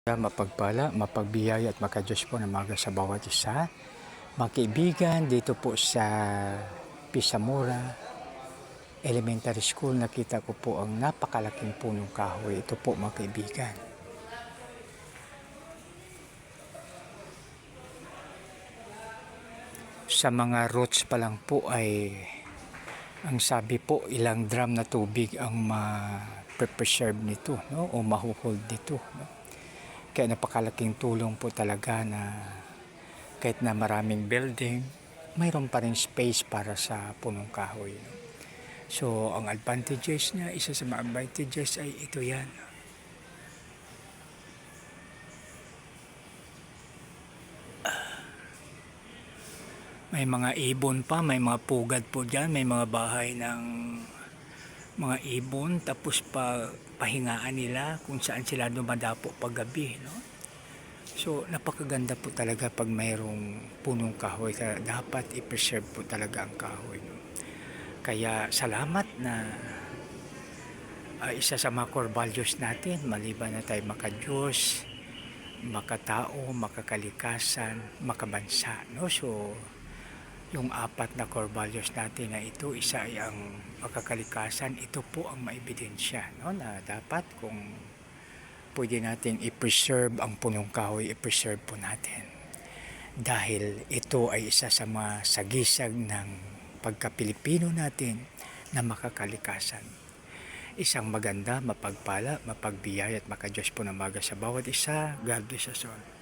Mapagpala, mapagbiyaya at makadiyos po na maga sa bawat isa. Mga kaibigan, dito po sa Pisamura Elementary School, nakita ko po ang napakalaking punong kahoy. Ito po mga kaibigan. Sa mga roots pa lang po ay, ang sabi po, ilang drum na tubig ang ma-preserve nito, no? O mahuhold nito, no? Kaya napakalaking tulong po talaga na kahit na maraming building, mayroon pa rin space para sa punong kahoy. So, ang advantages niya, isa sa mga advantages ay ito yan. May mga ibon pa, may mga pugad po dyan, may mga bahay ng mga ibon, tapos pahingaan nila kung saan sila dumadapo paggabi, no? So, napakaganda po talaga pag mayroong punong kahoy. Kaya dapat i-preserve po talaga ang kahoy, no? Kaya salamat na isa sa mga core values natin, maliban na tayo makadiyos, makatao, makakalikasan, makabansa, no? So, yung apat na core values natin na ito, isa ay ang makakalikasan, ito po ang maebidensya, no? Na dapat kung pwede natin i-preserve ang punong kahoy, i-preserve po natin. Dahil ito ay isa sa mga sagisag ng pagka-Pilipino natin na makakalikasan. Isang maganda, mapagpala, mapagbiyaya at makadiyos po na maga sa bawat isa. God bless us all.